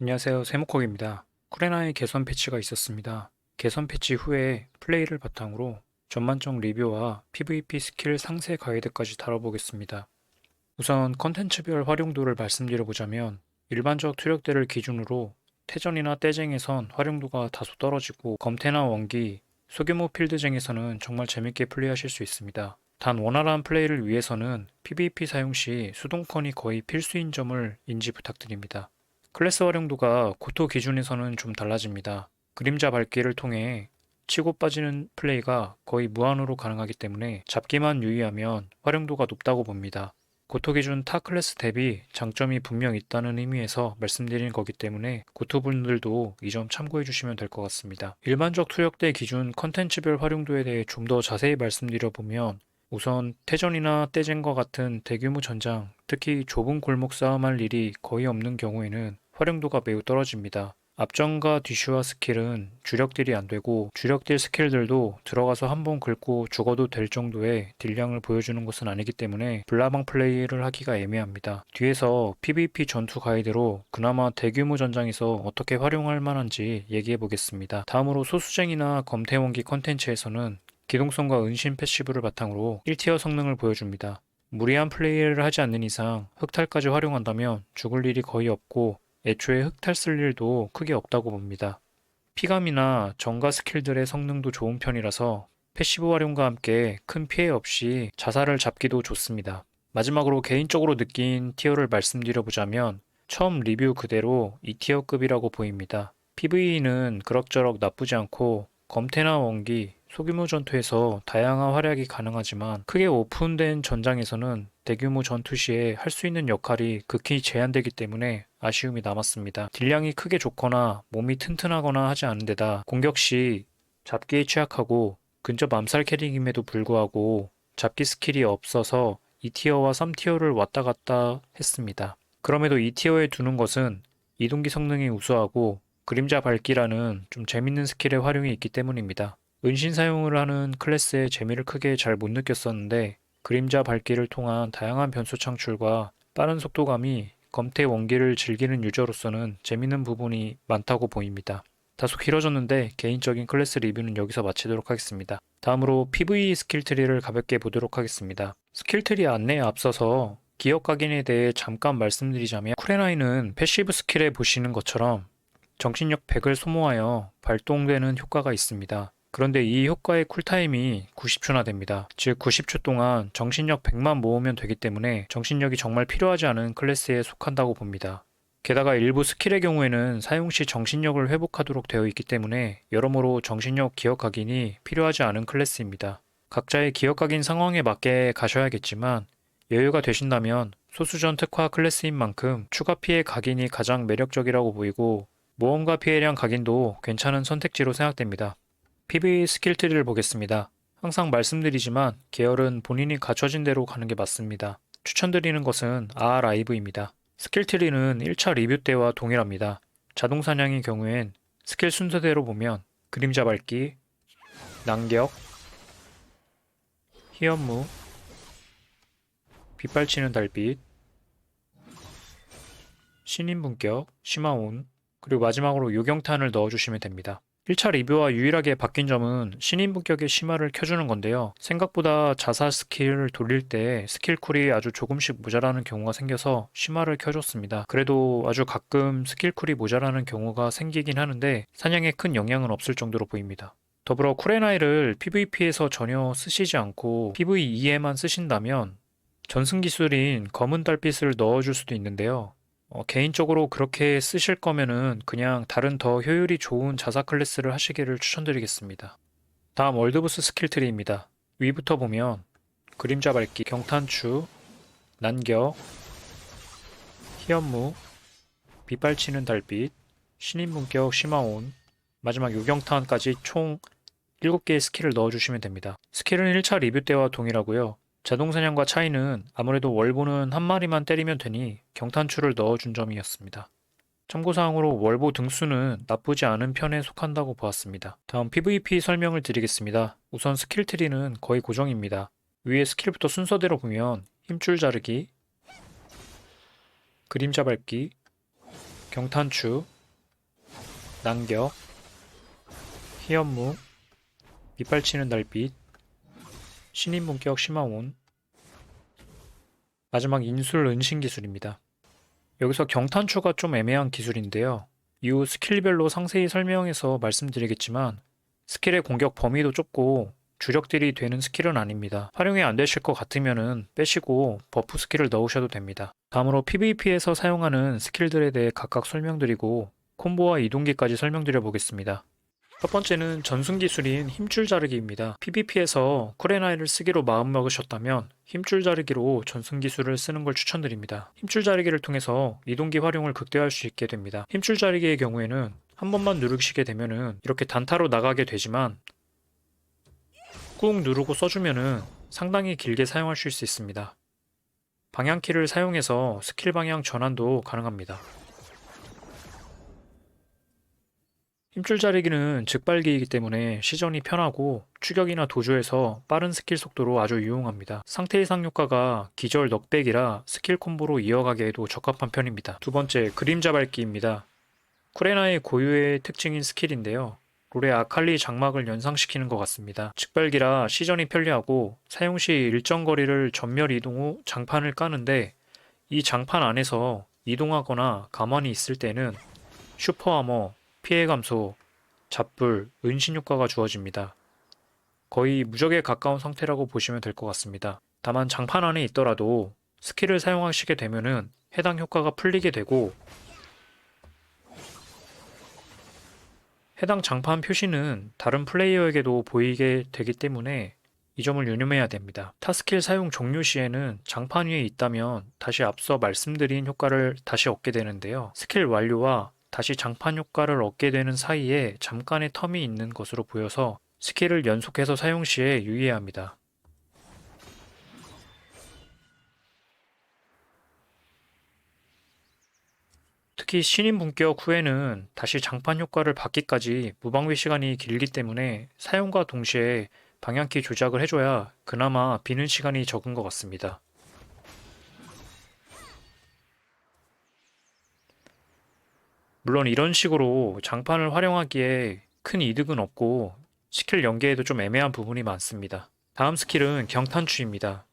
안녕하세요. 세모콕입니다. 쿠레나의 개선 패치가 있었습니다. 개선 패치 후에 플레이를 바탕으로 전반적 리뷰와 PVP 스킬 상세 가이드까지 다뤄보겠습니다. 우선 컨텐츠별 활용도를 말씀드려보자면 일반적 투력대를 기준으로 태전이나 떼쟁에선 활용도가 다소 떨어지고 검태나 원기, 소규모 필드쟁에서는 정말 재밌게 플레이하실 수 있습니다. 단 원활한 플레이를 위해서는 PVP 사용 시 수동컨이 거의 필수인 점을 인지 부탁드립니다. 클래스 활용도가 고토 기준에서는 좀 달라집니다. 그림자 밟기를 통해 치고 빠지는 플레이가 거의 무한으로 가능하기 때문에 잡기만 유의하면 활용도가 높다고 봅니다. 고토 기준 타 클래스 대비 장점이 분명 있다는 의미에서 말씀드린 거기 때문에 고토 분들도 이 점 참고해 주시면 될 것 같습니다. 일반적 투력대 기준 컨텐츠별 활용도에 대해 좀 더 자세히 말씀드려 보면 우선 태전이나 떼쟁과 같은 대규모 전장, 특히 좁은 골목 싸움할 일이 거의 없는 경우에는 활용도가 매우 떨어집니다. 앞전과 뒤슈와 스킬은 주력딜이 안 되고 주력딜 스킬들도 들어가서 한번 긁고 죽어도 될 정도의 딜량을 보여주는 것은 아니기 때문에 블라방 플레이를 하기가 애매합니다. 뒤에서 PVP 전투 가이드로 그나마 대규모 전장에서 어떻게 활용할 만한지 얘기해 보겠습니다. 다음으로 소수쟁이나 검태원기 컨텐츠에서는 기동성과 은신 패시브를 바탕으로 1티어 성능을 보여줍니다. 무리한 플레이를 하지 않는 이상 흑탈까지 활용한다면 죽을 일이 거의 없고 애초에 흑탈 쓸 일도 크게 없다고 봅니다. 피감이나 정가 스킬들의 성능도 좋은 편이라서 패시브 활용과 함께 큰 피해 없이 자살을 잡기도 좋습니다. 마지막으로 개인적으로 느낀 티어를 말씀드려보자면 처음 리뷰 그대로 2티어급이라고 보입니다. PVE는 그럭저럭 나쁘지 않고 검태나 원기, 소규모 전투에서 다양한 활약이 가능하지만 크게 오픈된 전장에서는 대규모 전투 시에 할 수 있는 역할이 극히 제한되기 때문에 아쉬움이 남았습니다. 딜량이 크게 좋거나 몸이 튼튼하거나 하지 않은 데다 공격 시 잡기에 취약하고 근접 암살 캐릭임에도 불구하고 잡기 스킬이 없어서 2티어와 3티어를 왔다 갔다 했습니다. 그럼에도 2티어에 두는 것은 이동기 성능이 우수하고 그림자 밟기라는 좀 재밌는 스킬의 활용이 있기 때문입니다. 은신 사용을 하는 클래스의 재미를 크게 잘 못 느꼈었는데 그림자 밟기를 통한 다양한 변수 창출과 빠른 속도감이 검태 원기를 즐기는 유저로서는 재밌는 부분이 많다고 보입니다. 다소 길어졌는데 개인적인 클래스 리뷰는 여기서 마치도록 하겠습니다. 다음으로 PVE 스킬트리를 가볍게 보도록 하겠습니다. 스킬트리 안내에 앞서서 기억 각인에 대해 잠깐 말씀드리자면 쿠레나이는 패시브 스킬에 보시는 것처럼 정신력 100을 소모하여 발동되는 효과가 있습니다. 그런데 이 효과의 쿨타임이 90초나 됩니다. 즉 90초 동안 정신력 100만 모으면 되기 때문에 정신력이 정말 필요하지 않은 클래스에 속한다고 봅니다. 게다가 일부 스킬의 경우에는 사용 시 정신력을 회복하도록 되어 있기 때문에 여러모로 정신력 기억 각인이 필요하지 않은 클래스입니다. 각자의 기억 각인 상황에 맞게 가셔야겠지만 여유가 되신다면 소수전 특화 클래스인 만큼 추가 피해 각인이 가장 매력적이라고 보이고 모험과 피해량 각인도 괜찮은 선택지로 생각됩니다. PV 스킬트리를 보겠습니다. 항상 말씀드리지만 계열은 본인이 갖춰진 대로 가는 게 맞습니다. 추천드리는 것은 아라이브입니다. 스킬트리는 1차 리뷰 때와 동일합니다. 자동 사냥의 경우엔 스킬 순서대로 보면 그림자 밟기, 난격, 희연무, 빗발치는 달빛, 신인 분격, 심화온, 그리고 마지막으로 요경탄을 넣어주시면 됩니다. 1차 리뷰와 유일하게 바뀐 점은 신인 분격의 심화를 켜주는 건데요. 생각보다 자살 스킬을 돌릴 때 스킬 쿨이 아주 조금씩 모자라는 경우가 생겨서 심화를 켜줬습니다. 그래도 아주 가끔 스킬 쿨이 모자라는 경우가 생기긴 하는데 사냥에 큰 영향은 없을 정도로 보입니다. 더불어 쿠레나이를 PVP에서 전혀 쓰시지 않고 PVE에만 쓰신다면 전승 기술인 검은 달빛을 넣어줄 수도 있는데요. 개인적으로 그렇게 쓰실 거면은 그냥 다른 더 효율이 좋은 자사 클래스를 하시기를 추천드리겠습니다. 다음 월드보스 스킬 트리입니다. 위부터 보면 그림자 밟기, 경탄추, 난격, 희연무, 빗발치는 달빛, 신인분격 심화온, 마지막 요경탄까지 총 7개의 스킬을 넣어주시면 됩니다. 스킬은 1차 리뷰 때와 동일하고요. 자동 사냥과 차이는 아무래도 월보는 한 마리만 때리면 되니 경탄추를 넣어준 점이었습니다. 참고사항으로 월보 등수는 나쁘지 않은 편에 속한다고 보았습니다. 다음 PVP 설명을 드리겠습니다. 우선 스킬 트리는 거의 고정입니다. 위에 스킬부터 순서대로 보면 힘줄 자르기, 그림자 밟기, 경탄추, 난격, 희연무, 이빨치는 달빛, 신인분격 심화온, 마지막 인술 은신 기술입니다. 여기서 경탄추가 좀 애매한 기술인데요. 이후 스킬별로 상세히 설명해서 말씀드리겠지만 스킬의 공격 범위도 좁고 주력딜이 되는 스킬은 아닙니다. 활용이 안 되실 것 같으면은 빼시고 버프 스킬을 넣으셔도 됩니다. 다음으로 PVP에서 사용하는 스킬들에 대해 각각 설명드리고 콤보와 이동기까지 설명드려 보겠습니다. 첫 번째는 전sun 기술인 힘줄 자르기입니다. PVP에서 쿠레나이를 쓰기로 마음먹으셨다면 힘줄 자르기로 전sun 기술을 쓰는 걸 추천드립니다. 힘줄 자르기를 통해서 이동기 활용을 극대화할 수 있게 됩니다. 힘줄 자르기의 경우에는 한 번만 누르시게 되면은 이렇게 단타로 나가게 되지만 꾹 누르고 써주면은 상당히 길게 사용하실 수 있습니다. 방향키를 사용해서 스킬 방향 전환도 가능합니다. 힘줄 자르기는 즉발기이기 때문에 시전이 편하고 추격이나 도주에서 빠른 스킬 속도로 아주 유용합니다. 상태 이상 효과가 기절 넉백이라 스킬 콤보로 이어가기에도 적합한 편입니다. 두 번째, 그림자 밟기입니다. 쿠레나의 고유의 특징인 스킬인데요. 롤의 아칼리 장막을 연상시키는 것 같습니다. 즉발기라 시전이 편리하고 사용 시 일정 거리를 전멸 이동 후 장판을 까는데 이 장판 안에서 이동하거나 가만히 있을 때는 슈퍼아머, 피해 감소, 잡불, 은신 효과가 주어집니다. 거의 무적에 가까운 상태라고 보시면 될 것 같습니다. 다만 장판 안에 있더라도 스킬을 사용하시게 되면은 해당 효과가 풀리게 되고 해당 장판 표시는 다른 플레이어에게도 보이게 되기 때문에 이 점을 유념해야 됩니다. 타 스킬 사용 종료 시에는 장판 위에 있다면 다시 앞서 말씀드린 효과를 다시 얻게 되는데요. 스킬 완료와 다시 장판 효과를 얻게 되는 사이에 잠깐의 텀이 있는 것으로 보여서 스킬을 연속해서 사용 시에 유의해야 합니다. 특히 신인 분격 후에는 다시 장판 효과를 받기까지 무방비 시간이 길기 때문에 사용과 동시에 방향키 조작을 해줘야 그나마 비는 시간이 적은 것 같습니다. 물론 이런 식으로 장판을 활용하기에 큰 이득은 없고 스킬 연계에도 좀 애매한 부분이 많습니다. 다음 스킬은 경탄추입니다.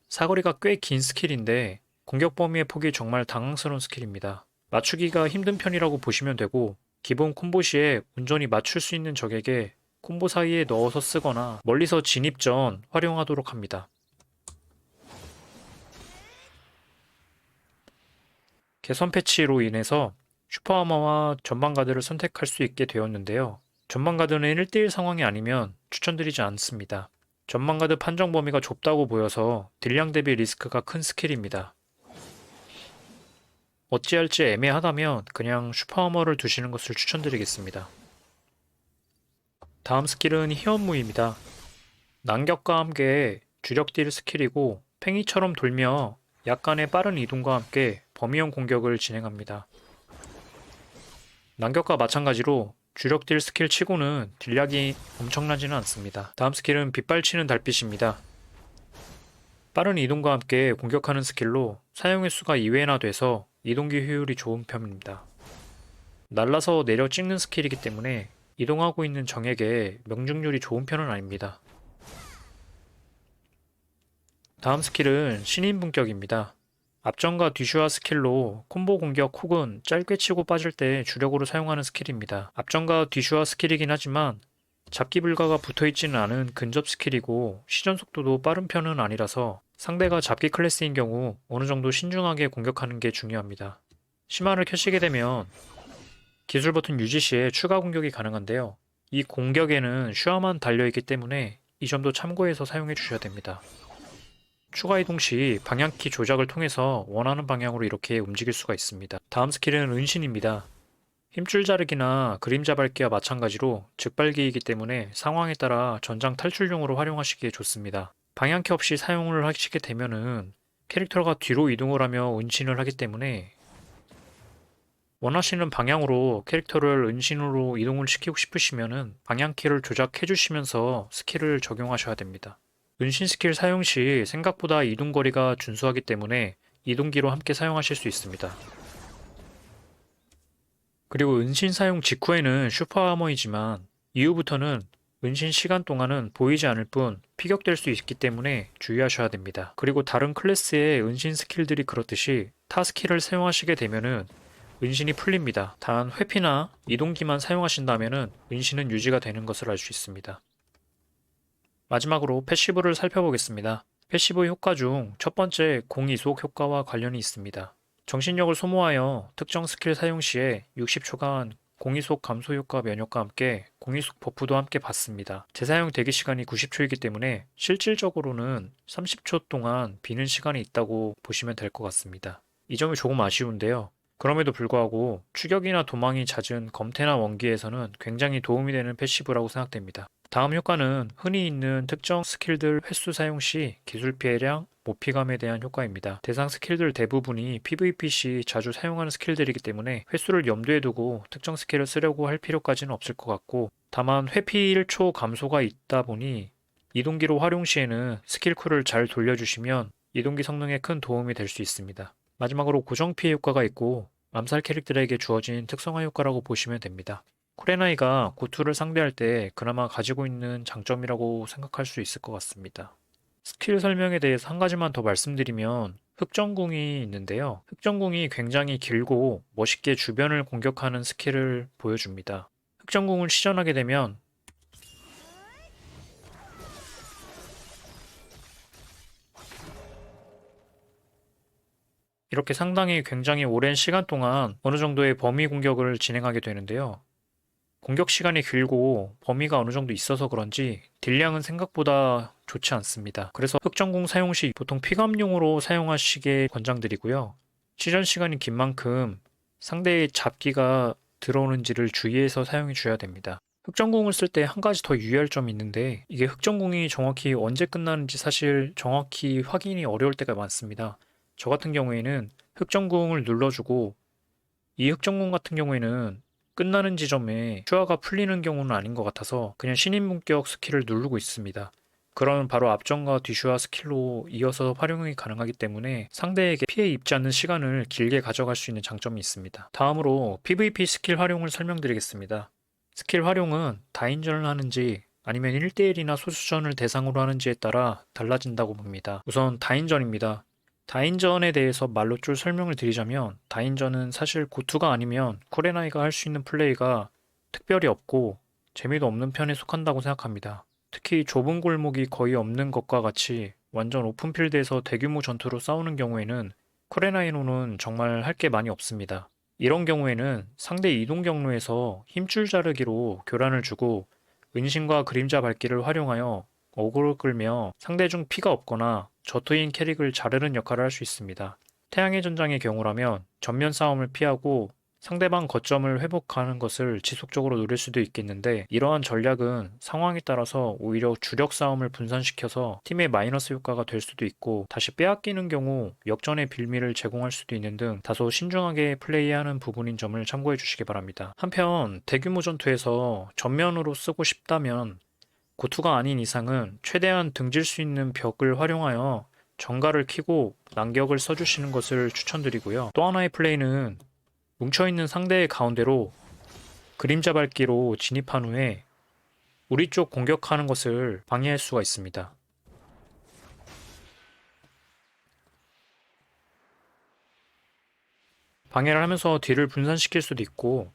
사거리가 꽤 긴 스킬인데 공격 범위의 폭이 정말 당황스러운 스킬입니다. 맞추기가 힘든 편이라고 보시면 되고 기본 콤보 시에 온전히 맞출 수 있는 적에게 콤보 사이에 넣어서 쓰거나 멀리서 진입 전 활용하도록 합니다. 개선 패치로 인해서 슈퍼아머와 전방가드를 선택할 수 있게 되었는데요. 전방가드는 1대1 상황이 아니면 추천드리지 않습니다. 전방가드 판정 범위가 좁다고 보여서 딜량 대비 리스크가 큰 스킬입니다. 어찌할지 애매하다면 그냥 슈퍼아머를 두시는 것을 추천드리겠습니다. 다음 스킬은 희연무입니다. 난격과 함께 주력 딜 스킬이고 팽이처럼 돌며 약간의 빠른 이동과 함께 범위형 공격을 진행합니다. 난격과 마찬가지로 주력 딜 스킬 치고는 딜량이 엄청나지는 않습니다. 다음 스킬은 빗발치는 달빛입니다. 빠른 이동과 함께 공격하는 스킬로 사용 횟수가 2회나 돼서 이동기 효율이 좋은 편입니다. 날라서 내려 찍는 스킬이기 때문에 이동하고 있는 적에게 명중률이 좋은 편은 아닙니다. 다음 스킬은 신인 분격입니다. 앞전과 뒤슈아 스킬로 콤보 공격 혹은 짧게 치고 빠질 때 주력으로 사용하는 스킬입니다. 앞전과 뒤슈아 스킬이긴 하지만 잡기 불가가 붙어있지는 않은 근접 스킬이고 시전 속도도 빠른 편은 아니라서 상대가 잡기 클래스인 경우 어느 정도 신중하게 공격하는 게 중요합니다. 심화를 켜시게 되면 기술 버튼 유지 시에 추가 공격이 가능한데요. 이 공격에는 슈아만 달려있기 때문에 이 점도 참고해서 사용해 주셔야 됩니다. 추가 이동 시 방향키 조작을 통해서 원하는 방향으로 이렇게 움직일 수가 있습니다. 다음 스킬은 은신입니다. 힘줄 자르기나 그림자 밟기와 마찬가지로 즉발기이기 때문에 상황에 따라 전장 탈출용으로 활용하시기에 좋습니다. 방향키 없이 사용을 하시게 되면은 캐릭터가 뒤로 이동을 하며 은신을 하기 때문에 원하시는 방향으로 캐릭터를 은신으로 이동을 시키고 싶으시면은 방향키를 조작해 주시면서 스킬을 적용하셔야 됩니다. 은신 스킬 사용 시 생각보다 이동 거리가 준수하기 때문에 이동기로 함께 사용하실 수 있습니다. 그리고 은신 사용 직후에는 슈퍼아머이지만 이후부터는 은신 시간 동안은 보이지 않을 뿐 피격될 수 있기 때문에 주의하셔야 됩니다. 그리고 다른 클래스의 은신 스킬들이 그렇듯이 타 스킬을 사용하시게 되면은 은신이 풀립니다. 단 회피나 이동기만 사용하신다면은 은신은 유지가 되는 것을 알 수 있습니다. 마지막으로 패시브를 살펴보겠습니다. 패시브 효과 중 첫 번째 공이속 효과와 관련이 있습니다. 정신력을 소모하여 특정 스킬 사용 시에 60초간 공이속 감소 효과 면역과 함께 공이속 버프도 함께 받습니다. 재사용 대기 시간이 90초이기 때문에 실질적으로는 30초 동안 비는 시간이 있다고 보시면 될 것 같습니다. 이 점이 조금 아쉬운데요. 그럼에도 불구하고 추격이나 도망이 잦은 검태나 원기에서는 굉장히 도움이 되는 패시브라고 생각됩니다. 다음 효과는 흔히 있는 특정 스킬들 횟수 사용 시 기술 피해량, 모피감에 대한 효과입니다. 대상 스킬들 대부분이 PVP 시 자주 사용하는 스킬들이기 때문에 횟수를 염두에 두고 특정 스킬을 쓰려고 할 필요까지는 없을 것 같고, 다만 회피 1초 감소가 있다 보니 이동기로 활용 시에는 스킬쿨을 잘 돌려주시면 이동기 성능에 큰 도움이 될 수 있습니다. 마지막으로 고정 피해 효과가 있고 암살 캐릭들에게 주어진 특성화 효과라고 보시면 됩니다. 쿠레나이가 고투를 상대할 때 그나마 가지고 있는 장점이라고 생각할 수 있을 것 같습니다. 스킬 설명에 대해서 한 가지만 더 말씀드리면 흑정궁이 있는데요. 흑정궁이 굉장히 길고 멋있게 주변을 공격하는 스킬을 보여줍니다. 흑정궁을 시전하게 되면 이렇게 상당히 굉장히 오랜 시간 동안 어느 정도의 범위 공격을 진행하게 되는데요. 공격 시간이 길고 범위가 어느 정도 있어서 그런지 딜량은 생각보다 좋지 않습니다. 그래서 흑정궁 사용 시 보통 피감용으로 사용하시길 권장드리고요. 시전 시간이 긴 만큼 상대의 잡기가 들어오는지를 주의해서 사용해 주셔야 됩니다. 흑정궁을 쓸 때 한 가지 더 유의할 점이 있는데, 이게 흑정궁이 정확히 언제 끝나는지 사실 정확히 확인이 어려울 때가 많습니다. 저 같은 경우에는 흑정궁을 눌러주고 이 흑정궁 같은 경우에는 끝나는 지점에 슈아가 풀리는 경우는 아닌 것 같아서 그냥 신인문격 스킬을 누르고 있습니다. 그러면 바로 앞전과 뒤슈아 스킬로 이어서 활용이 가능하기 때문에 상대에게 피해 입지 않는 시간을 길게 가져갈 수 있는 장점이 있습니다. 다음으로 PVP 스킬 활용을 설명드리겠습니다. 스킬 활용은 다인전을 하는지 아니면 1대1이나 소수전을 대상으로 하는지에 따라 달라진다고 봅니다. 우선 다인전입니다. 다인전에 대해서 말로 줄 설명을 드리자면, 다인전은 사실 고투가 아니면 쿠레나이가 할 수 있는 플레이가 특별히 없고 재미도 없는 편에 속한다고 생각합니다. 특히 좁은 골목이 거의 없는 것과 같이 완전 오픈필드에서 대규모 전투로 싸우는 경우에는 쿠레나이노는 정말 할 게 많이 없습니다. 이런 경우에는 상대 이동 경로에서 힘줄 자르기로 교란을 주고 은신과 그림자 밟기를 활용하여 어그로 끌며 상대 중 피가 없거나 저투인 캐릭을 자르는 역할을 할 수 있습니다. 태양의 전장의 경우라면 전면 싸움을 피하고 상대방 거점을 회복하는 것을 지속적으로 노릴 수도 있겠는데, 이러한 전략은 상황에 따라서 오히려 주력 싸움을 분산시켜서 팀의 마이너스 효과가 될 수도 있고, 다시 빼앗기는 경우 역전의 빌미를 제공할 수도 있는 등 다소 신중하게 플레이하는 부분인 점을 참고해 주시기 바랍니다. 한편 대규모 전투에서 전면으로 쓰고 싶다면 고투가 아닌 이상은 최대한 등질 수 있는 벽을 활용하여 정갈을 키고 난격을 써주시는 것을 추천드리고요. 또 하나의 플레이는 뭉쳐있는 상대의 가운데로 그림자 밟기로 진입한 후에 우리 쪽 공격하는 것을 방해할 수가 있습니다. 방해를 하면서 딜을 분산시킬 수도 있고,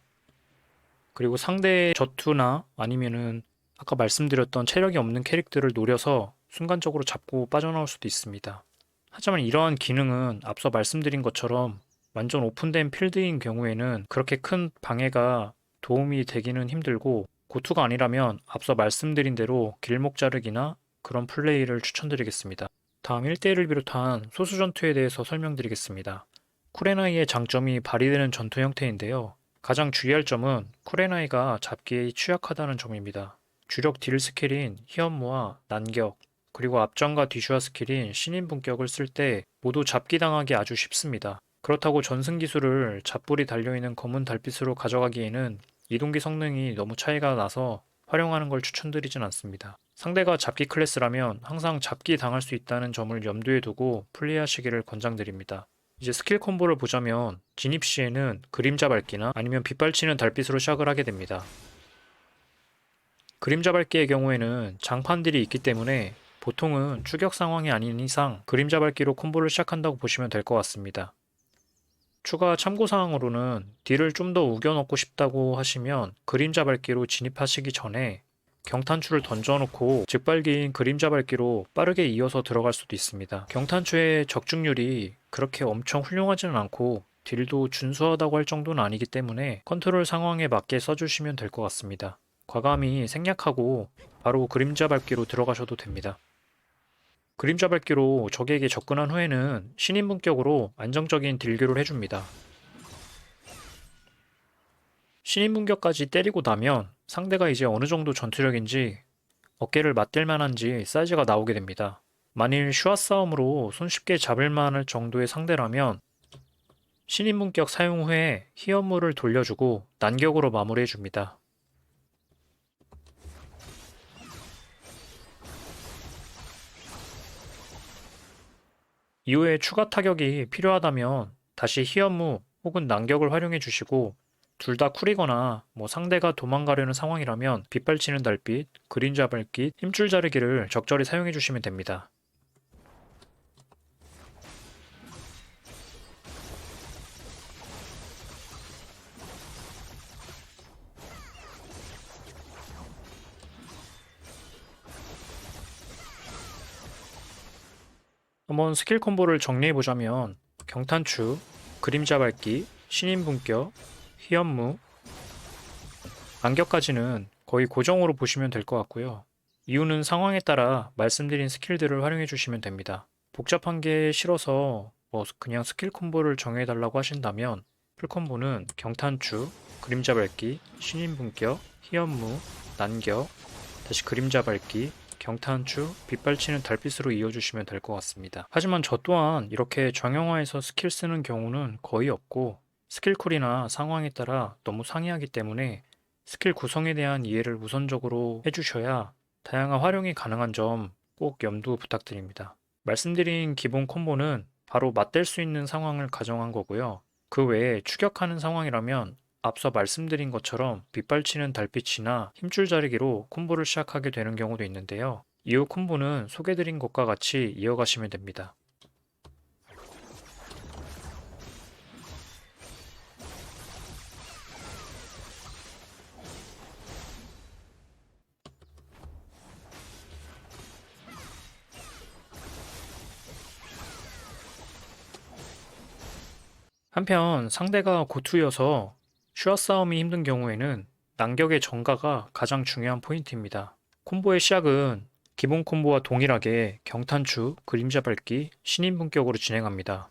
그리고 상대의 저투나 아니면은 아까 말씀드렸던 체력이 없는 캐릭들을 노려서 순간적으로 잡고 빠져나올 수도 있습니다. 하지만 이러한 기능은 앞서 말씀드린 것처럼 완전 오픈된 필드인 경우에는 그렇게 큰 방해가 도움이 되기는 힘들고, 고투가 아니라면 앞서 말씀드린 대로 길목 자르기나 그런 플레이를 추천드리겠습니다. 다음 1대1을 비롯한 소수 전투에 대해서 설명드리겠습니다. 쿠레나이의 장점이 발휘되는 전투 형태인데요. 가장 주의할 점은 쿠레나이가 잡기에 취약하다는 점입니다. 주력 딜 스킬인 희연무와 난격, 그리고 앞전과 뒤슈아 스킬인 신인 분격을 쓸 때 모두 잡기당하기 아주 쉽습니다. 그렇다고 전승 기술을 잡불이 달려있는 검은 달빛으로 가져가기에는 이동기 성능이 너무 차이가 나서 활용하는 걸 추천드리진 않습니다. 상대가 잡기 클래스라면 항상 잡기 당할 수 있다는 점을 염두에 두고 플레이하시기를 권장드립니다. 이제 스킬 콤보를 보자면 진입 시에는 그림자 밟기나 아니면 빗발치는 달빛으로 시작을 하게 됩니다. 그림자 밟기의 경우에는 장판들이 있기 때문에 보통은 추격 상황이 아닌 이상 그림자 밟기로 콤보를 시작한다고 보시면 될 것 같습니다. 추가 참고사항으로는 딜을 좀 더 우겨 넣고 싶다고 하시면 그림자 밟기로 진입하시기 전에 경탄추를 던져놓고 즉발기인 그림자 밟기로 빠르게 이어서 들어갈 수도 있습니다. 경탄추의 적중률이 그렇게 엄청 훌륭하지는 않고 딜도 준수하다고 할 정도는 아니기 때문에 컨트롤 상황에 맞게 써주시면 될 것 같습니다. 과감히 생략하고 바로 그림자 밟기로 들어가셔도 됩니다. 그림자 밟기로 적에게 접근한 후에는 신인 분격으로 안정적인 딜교를 해줍니다. 신인 분격까지 때리고 나면 상대가 이제 어느 정도 전투력인지 어깨를 맞댈 만한지 사이즈가 나오게 됩니다. 만일 슈아 싸움으로 손쉽게 잡을 만할 정도의 상대라면 신인 분격 사용 후에 희연물을 돌려주고 난격으로 마무리해줍니다. 이후에 추가 타격이 필요하다면 다시 희연무 혹은 난격을 활용해 주시고 둘 다 쿨이거나 상대가 도망가려는 상황이라면 빗발치는 달빛, 그림자 밟기, 힘줄 자르기를 적절히 사용해 주시면 됩니다. 한번 스킬 콤보를 정리해 보자면 경탄추, 그림자 밟기, 신인 분격, 희연무, 안격까지는 거의 고정으로 보시면 될 것 같고요. 이유는 상황에 따라 말씀드린 스킬들을 활용해 주시면 됩니다. 복잡한 게 싫어서 그냥 스킬 콤보를 정해달라고 하신다면 풀콤보는 경탄추, 그림자 밟기, 신인 분격, 희연무, 난격, 다시 그림자 밟기, 경탄추, 빗발치는 달빛으로 이어주시면 될 것 같습니다. 하지만 저 또한 이렇게 정형화해서 스킬 쓰는 경우는 거의 없고 스킬쿨이나 상황에 따라 너무 상이하기 때문에 스킬 구성에 대한 이해를 우선적으로 해주셔야 다양한 활용이 가능한 점 꼭 염두 부탁드립니다. 말씀드린 기본 콤보는 바로 맞댈 수 있는 상황을 가정한 거고요. 그 외에 추격하는 상황이라면 앞서 말씀드린 것처럼 빗발치는 달빛이나 힘줄 자르기로 콤보를 시작하게 되는 경우도 있는데요. 이후 콤보는 소개드린 것과 같이 이어가시면 됩니다. 한편 상대가 고투여서 슈아 싸움이 힘든 경우에는 난격의 정가가 가장 중요한 포인트입니다. 콤보의 시작은 기본 콤보와 동일하게 경탄추, 그림자 밟기, 신인 분격으로 진행합니다.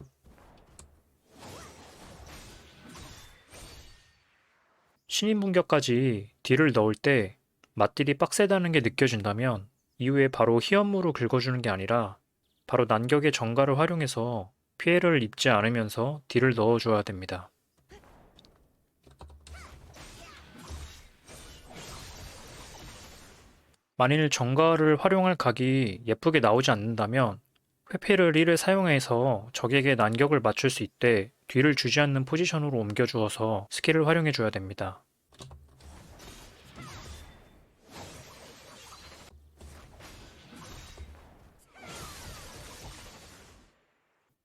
신인 분격까지 딜을 넣을 때 맞딜이 빡세다는 게 느껴진다면 이후에 바로 희연무로 긁어주는 게 아니라 바로 난격의 정가를 활용해서 피해를 입지 않으면서 딜을 넣어줘야 됩니다. 만일 정가를 활용할 각이 예쁘게 나오지 않는다면 회피를 1을 사용해서 적에게 난격을 맞출 수 있되 뒤를 주지 않는 포지션으로 옮겨주어서 스킬을 활용해줘야 됩니다.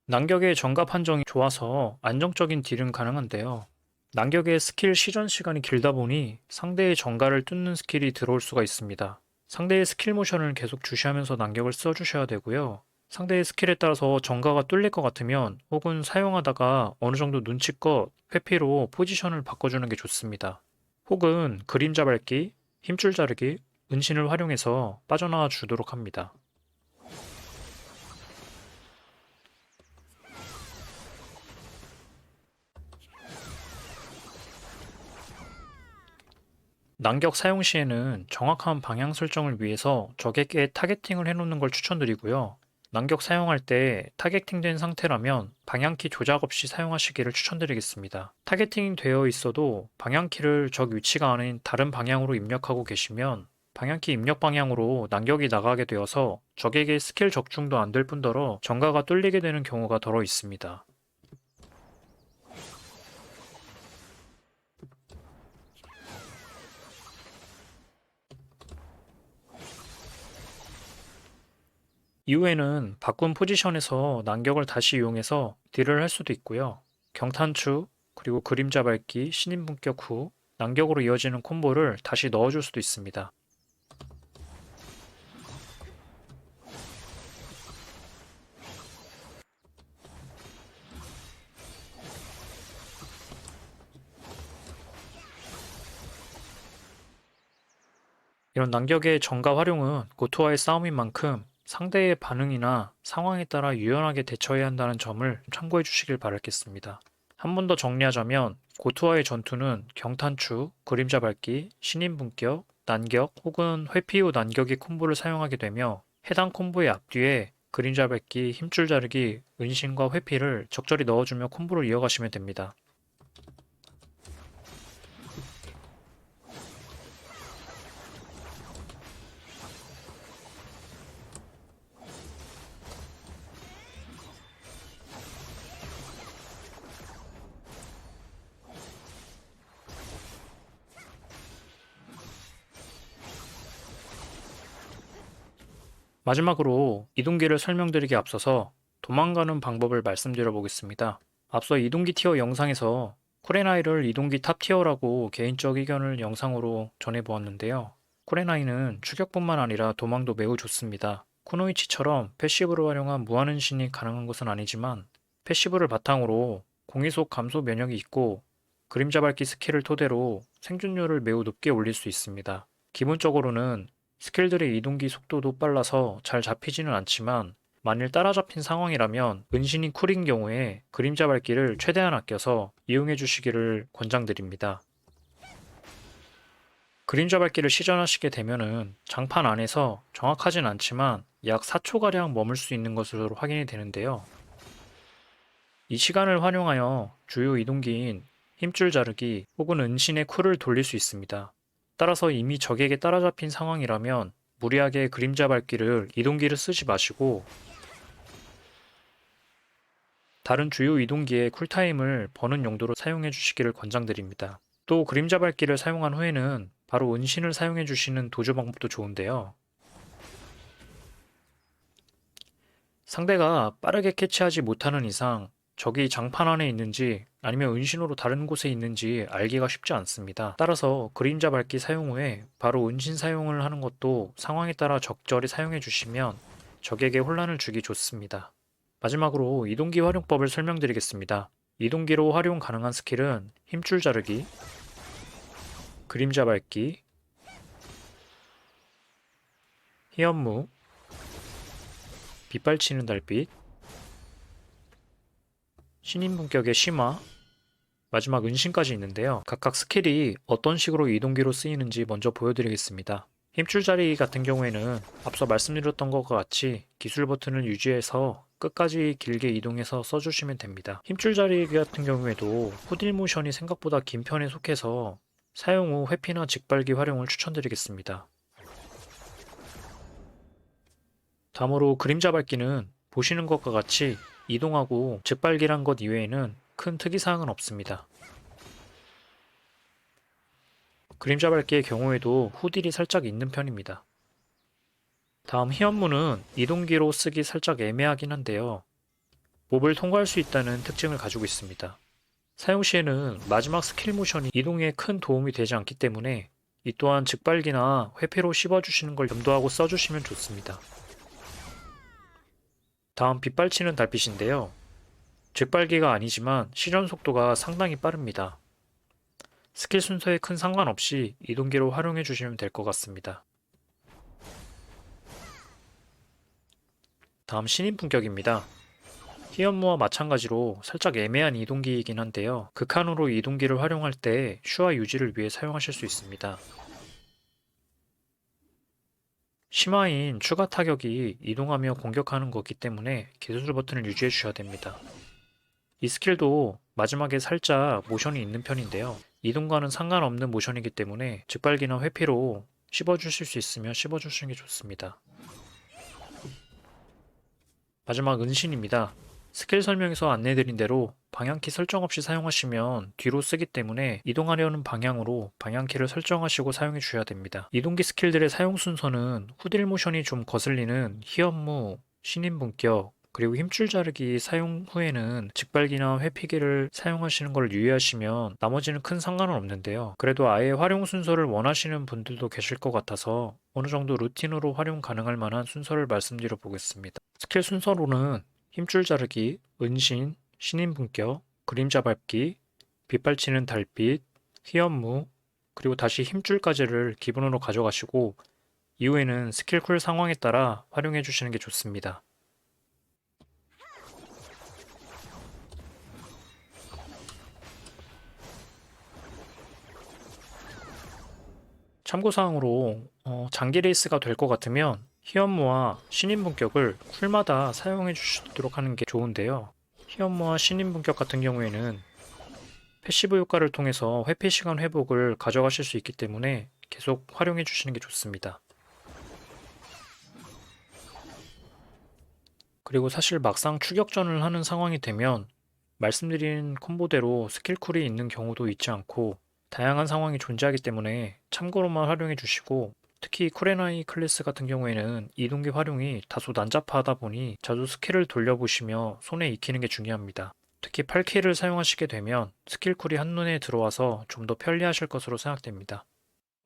난격의 정가 판정이 좋아서 안정적인 딜은 가능한데요. 난격의 스킬 시전 시간이 길다 보니 상대의 정가를 뚫는 스킬이 들어올 수가 있습니다. 상대의 스킬 모션을 계속 주시하면서 난격을 써주셔야 되고요. 상대의 스킬에 따라서 정가가 뚫릴 것 같으면 혹은 사용하다가 어느 정도 눈치껏 회피로 포지션을 바꿔주는 게 좋습니다. 혹은 그림자 밟기, 힘줄 자르기, 은신을 활용해서 빠져나와 주도록 합니다. 난격 사용 시에는 정확한 방향 설정을 위해서 적에게 타겟팅을 해놓는 걸 추천드리고요. 난격 사용할 때 타겟팅된 상태라면 방향키 조작 없이 사용하시기를 추천드리겠습니다. 타겟팅이 되어 있어도 방향키를 적 위치가 아닌 다른 방향으로 입력하고 계시면 방향키 입력 방향으로 난격이 나가게 되어서 적에게 스킬 적중도 안 될 뿐더러 정가가 뚫리게 되는 경우가 더러 있습니다. 이후에는 바꾼 포지션에서 난격을 다시 이용해서 딜을 할 수도 있고요. 경탄추, 그리고 그림자 밟기, 신인 분격 후 난격으로 이어지는 콤보를 다시 넣어줄 수도 있습니다. 이런 난격의 정가 활용은 고토와의 싸움인 만큼 상대의 반응이나 상황에 따라 유연하게 대처해야 한다는 점을 참고해 주시길 바라겠습니다. 한 번 더 정리하자면 고토와의 전투는 경탄추, 그림자 밟기, 신인 분격, 난격 혹은 회피 후 난격의 콤보를 사용하게 되며 해당 콤보의 앞뒤에 그림자 밟기, 힘줄 자르기, 은신과 회피를 적절히 넣어주며 콤보를 이어가시면 됩니다. 마지막으로 이동기를 설명드리기 앞서서 도망가는 방법을 말씀드려 보겠습니다. 앞서 이동기 티어 영상에서 코레나이를 이동기 탑 티어라고 개인적 의견을 영상으로 전해보았는데요. 코레나이는 추격뿐만 아니라 도망도 매우 좋습니다. 쿠노이치처럼 패시브를 활용한 무한은신이 가능한 것은 아니지만 패시브를 바탕으로 공이속 감소 면역이 있고 그림자 밟기 스킬을 토대로 생존율을 매우 높게 올릴 수 있습니다. 기본적으로는 스킬들의 이동기 속도도 빨라서 잘 잡히지는 않지만 만일 따라잡힌 상황이라면 은신이 쿨인 경우에 그림자 밟기를 최대한 아껴서 이용해 주시기를 권장드립니다. 그림자 밟기를 시전하시게 되면은 장판 안에서 정확하진 않지만 약 4초가량 머물 수 있는 것으로 확인이 되는데요. 이 시간을 활용하여 주요 이동기인 힘줄 자르기 혹은 은신의 쿨을 돌릴 수 있습니다. 따라서 이미 적에게 따라잡힌 상황이라면 무리하게 그림자 밟기를 이동기를 쓰지 마시고 다른 주요 이동기의 쿨타임을 버는 용도로 사용해 주시기를 권장드립니다. 또 그림자 밟기를 사용한 후에는 바로 은신을 사용해 주시는 도주 방법도 좋은데요. 상대가 빠르게 캐치하지 못하는 이상 적이 장판 안에 있는지 아니면 은신으로 다른 곳에 있는지 알기가 쉽지 않습니다. 따라서 그림자 밟기 사용 후에 바로 은신 사용을 하는 것도 상황에 따라 적절히 사용해 주시면 적에게 혼란을 주기 좋습니다. 마지막으로 이동기 활용법을 설명드리겠습니다. 이동기로 활용 가능한 스킬은 힘줄 자르기, 그림자 밟기, 희연무, 빗발치는 달빛, 신인 분격의 심화, 마지막 은신까지 있는데요. 각각 스킬이 어떤 식으로 이동기로 쓰이는지 먼저 보여드리겠습니다. 힘줄 자르기 같은 경우에는 앞서 말씀드렸던 것과 같이 기술 버튼을 유지해서 끝까지 길게 이동해서 써주시면 됩니다. 힘줄 자르기 같은 경우에도 후딜 모션이 생각보다 긴 편에 속해서 사용 후 회피나 직발기 활용을 추천드리겠습니다. 다음으로 그림자 밟기는 보시는 것과 같이 이동하고 직발기란 것 이외에는 큰 특이사항은 없습니다. 그림자 밟기의 경우에도 후딜이 살짝 있는 편입니다. 다음 희연무는 이동기로 쓰기 살짝 애매하긴 한데요. 몹을 통과할 수 있다는 특징을 가지고 있습니다. 사용 시에는 마지막 스킬 모션이 이동에 큰 도움이 되지 않기 때문에 이 또한 직발기나 회피로 씹어주시는 걸 염두하고 써주시면 좋습니다. 다음 빗발치는 달빛인데요. 직발기가 아니지만 시전 속도가 상당히 빠릅니다. 스킬 순서에 큰 상관없이 이동기로 활용해 주시면 될 것 같습니다. 다음 신인 품격입니다. 희연무와 마찬가지로 살짝 애매한 이동기이긴 한데요. 극한으로 이동기를 활용할 때 슈화 유지를 위해 사용하실 수 있습니다. 심화인 추가 타격이 이동하며 공격하는 거기 때문에 기술 버튼을 유지해 주셔야 됩니다. 이 스킬도 마지막에 살짝 모션이 있는 편인데요. 이동과는 상관없는 모션이기 때문에 직발기나 회피로 씹어주실 수 있으면 씹어주시는 게 좋습니다. 마지막 은신입니다. 스킬 설명에서 안내드린 대로 방향키 설정 없이 사용하시면 뒤로 쓰기 때문에 이동하려는 방향으로 방향키를 설정하시고 사용해 주셔야 됩니다. 이동기 스킬들의 사용 순서는 후딜 모션이 좀 거슬리는 희연무, 신인 분격, 그리고 힘줄 자르기 사용 후에는 직발기나 회피기를 사용하시는 걸 유의하시면 나머지는 큰 상관은 없는데요. 그래도 아예 활용 순서를 원하시는 분들도 계실 것 같아서 어느 정도 루틴으로 활용 가능할 만한 순서를 말씀드려 보겠습니다. 스킬 순서로는 힘줄 자르기, 은신, 신인 분격, 그림자 밟기, 빗발치는 달빛, 휘엄무, 그리고 다시 힘줄까지를 기본으로 가져가시고 이후에는 스킬 쿨 상황에 따라 활용해 주시는 게 좋습니다. 참고사항으로 장기 레이스가 될 것 같으면 히엄무와 신인 분격을 쿨마다 사용해 주시도록 하는 게 좋은데요. 히엄무와 신인 분격 같은 경우에는 패시브 효과를 통해서 회피 시간 회복을 가져가실 수 있기 때문에 계속 활용해 주시는 게 좋습니다. 그리고 사실 막상 추격전을 하는 상황이 되면 말씀드린 콤보대로 스킬 쿨이 있는 경우도 있지 않고 다양한 상황이 존재하기 때문에 참고로만 활용해 주시고 특히 쿠레나이 클래스 같은 경우에는 이동기 활용이 다소 난잡하다 보니 자주 스킬을 돌려보시며 손에 익히는 게 중요합니다. 특히 8K를 사용하시게 되면 스킬 쿨이 한눈에 들어와서 좀 더 편리하실 것으로 생각됩니다.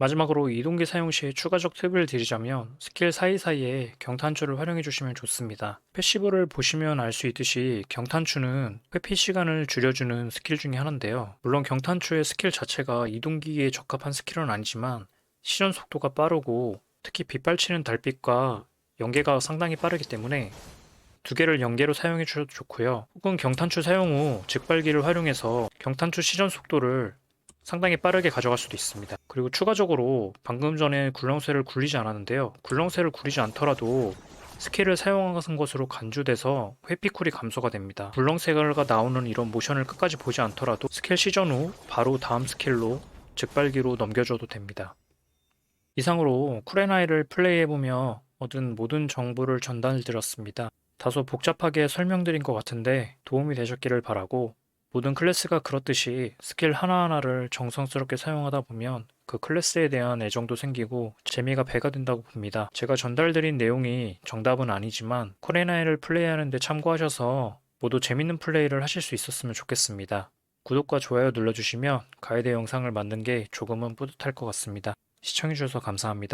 마지막으로 이동기 사용 시에 추가적 팁을 드리자면 스킬 사이사이에 경탄추를 활용해 주시면 좋습니다. 패시브를 보시면 알 수 있듯이 경탄추는 회피 시간을 줄여주는 스킬 중에 하나인데요. 물론 경탄추의 스킬 자체가 이동기에 적합한 스킬은 아니지만 시전 속도가 빠르고 특히 빗발치는 달빛과 연계가 상당히 빠르기 때문에 두 개를 연계로 사용해 주셔도 좋고요. 혹은 경탄추 사용 후 직발기를 활용해서 경탄추 시전 속도를 상당히 빠르게 가져갈 수도 있습니다. 그리고 추가적으로 방금 전에 굴렁쇠를 굴리지 않았는데요. 굴렁쇠를 굴리지 않더라도 스킬을 사용한 것으로 간주돼서 회피쿨이 감소가 됩니다. 굴렁쇠가 나오는 이런 모션을 끝까지 보지 않더라도 스킬 시전 후 바로 다음 스킬로 즉발기로 넘겨줘도 됩니다. 이상으로 쿠레나이를 플레이해보며 얻은 모든 정보를 전달드렸습니다. 다소 복잡하게 설명드린 것 같은데 도움이 되셨기를 바라고 모든 클래스가 그렇듯이 스킬 하나하나를 정성스럽게 사용하다 보면 그 클래스에 대한 애정도 생기고 재미가 배가 된다고 봅니다. 제가 전달드린 내용이 정답은 아니지만 코레나이를 플레이하는 데 참고하셔서 모두 재밌는 플레이를 하실 수 있었으면 좋겠습니다. 구독과 좋아요 눌러주시면 가이드 영상을 만든 게 조금은 뿌듯할 것 같습니다. 시청해주셔서 감사합니다.